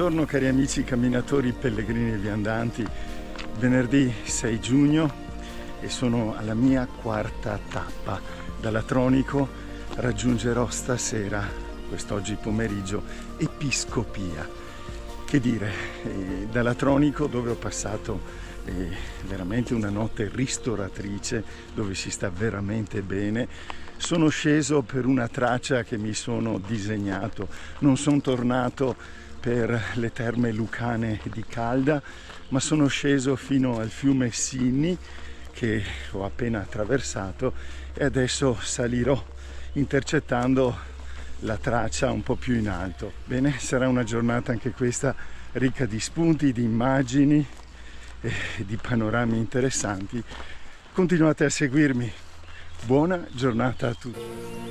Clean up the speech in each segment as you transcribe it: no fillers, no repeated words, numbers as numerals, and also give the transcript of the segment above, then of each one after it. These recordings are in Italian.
Buongiorno cari amici camminatori, pellegrini e viandanti. Venerdì 6 giugno e sono alla mia quarta tappa. Da Latronico raggiungerò stasera, quest'oggi pomeriggio, Episcopia. Che dire, da Latronico, dove ho passato veramente una notte ristoratrice, dove si sta veramente bene, sono sceso per una traccia che mi sono disegnato. Non sono tornato per le terme lucane di Calda, ma sono sceso fino al fiume Sinni, che ho appena attraversato, e adesso salirò intercettando la traccia un po' più in alto. Bene, sarà una giornata anche questa ricca di spunti, di immagini e di panorami interessanti. Continuate a seguirmi. Buona giornata a tutti.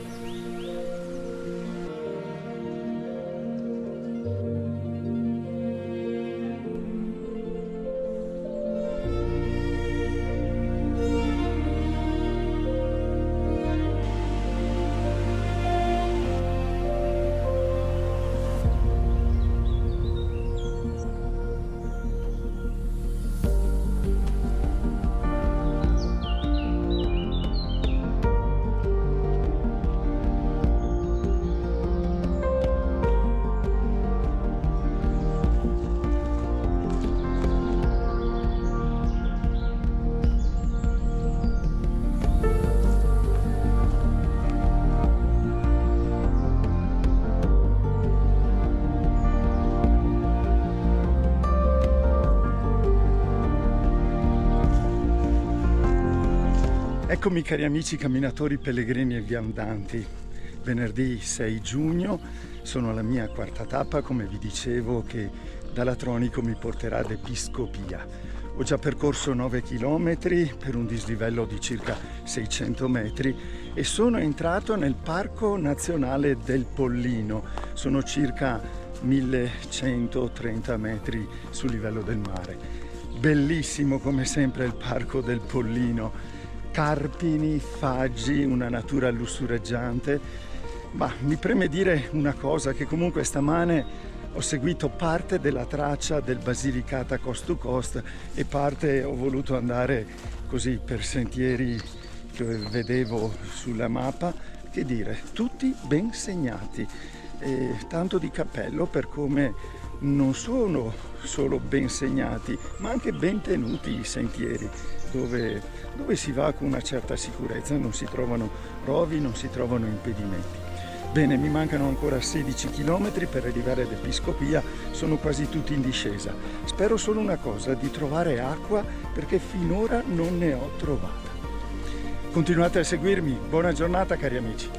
Eccomi cari amici camminatori, pellegrini e viandanti. Venerdì 6 giugno, sono alla mia quarta tappa, come vi dicevo, che da Latronico mi porterà ad Episcopia. Ho già percorso 9 chilometri per un dislivello di circa 600 metri e sono entrato nel Parco Nazionale del Pollino. Sono circa 1130 metri sul livello del mare. Bellissimo come sempre il Parco del Pollino. Carpini, faggi, una natura lussureggiante. Ma mi preme dire una cosa, che comunque stamane ho seguito parte della traccia del Basilicata Coast to Coast e parte ho voluto andare così per sentieri che vedevo sulla mappa. Che dire, tutti ben segnati, e tanto di cappello per come non sono solo ben segnati, ma anche ben tenuti i sentieri, dove si va con una certa sicurezza, non si trovano rovi, non si trovano impedimenti. Bene, mi mancano ancora 16 km per arrivare ad Episcopia, sono quasi tutti in discesa. Spero solo una cosa, di trovare acqua, perché finora non ne ho trovata. Continuate a seguirmi, buona giornata cari amici.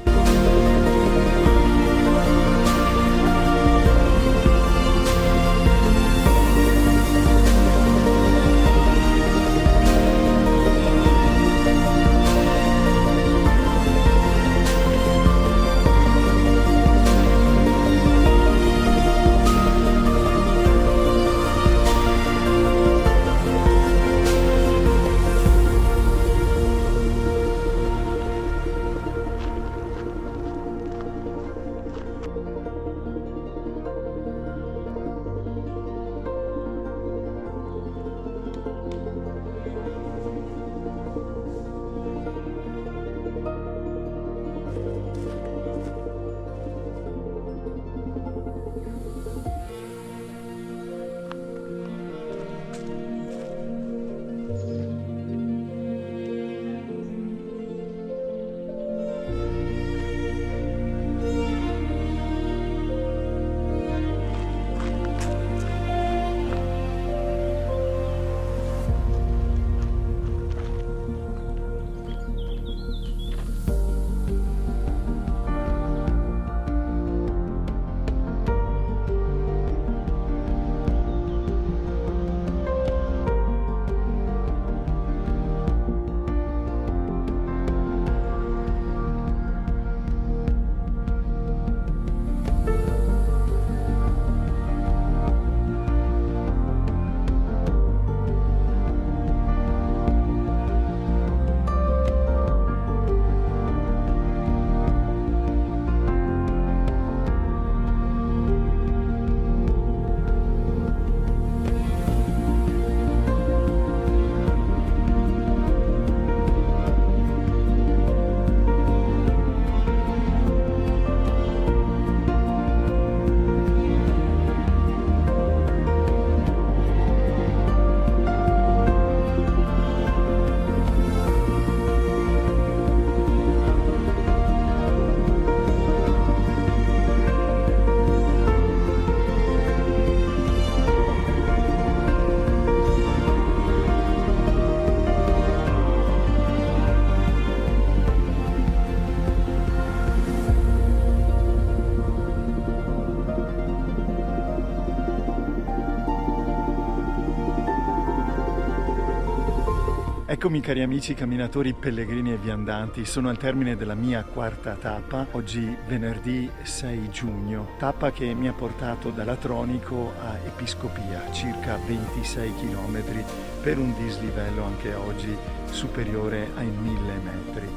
Eccomi cari amici camminatori, pellegrini e viandanti, sono al termine della mia quarta tappa, oggi venerdì 6 giugno, tappa che mi ha portato da Latronico a Episcopia, circa 26 km per un dislivello anche oggi superiore ai 1000 metri.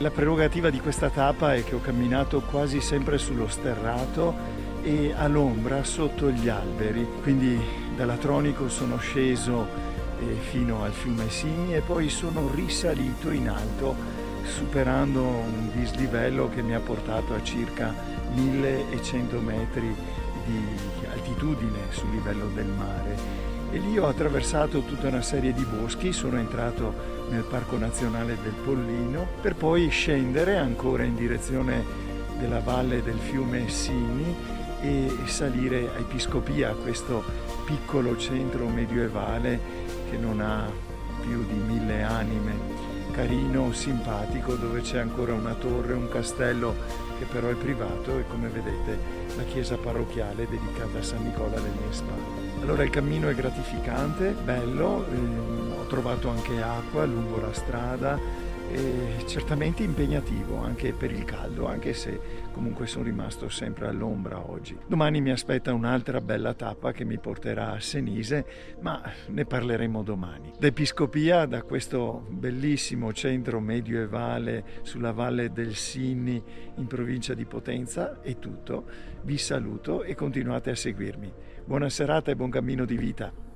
La prerogativa di questa tappa è che ho camminato quasi sempre sullo sterrato e all'ombra sotto gli alberi, quindi da Latronico sono sceso fino al fiume Sini e poi sono risalito in alto superando un dislivello che mi ha portato a circa 1100 metri di altitudine sul livello del mare e lì ho attraversato tutta una serie di boschi, sono entrato nel Parco Nazionale del Pollino per poi scendere ancora in direzione della valle del fiume Sini e salire a Episcopia, questo piccolo centro medioevale che non ha più di 1000 anime, carino, simpatico, dove c'è ancora una torre, un castello che però è privato e come vedete la chiesa parrocchiale dedicata a San Nicola alle mie spalle. Allora il cammino è gratificante, bello, ho trovato anche acqua lungo la strada e certamente impegnativo anche per il caldo, anche se comunque sono rimasto sempre all'ombra oggi. Domani mi aspetta un'altra bella tappa che mi porterà a Senise, ma ne parleremo domani. Da Episcopia, da questo bellissimo centro medioevale sulla valle del Sinni in provincia di Potenza è tutto. Vi saluto e continuate a seguirmi. Buona serata e buon cammino di vita.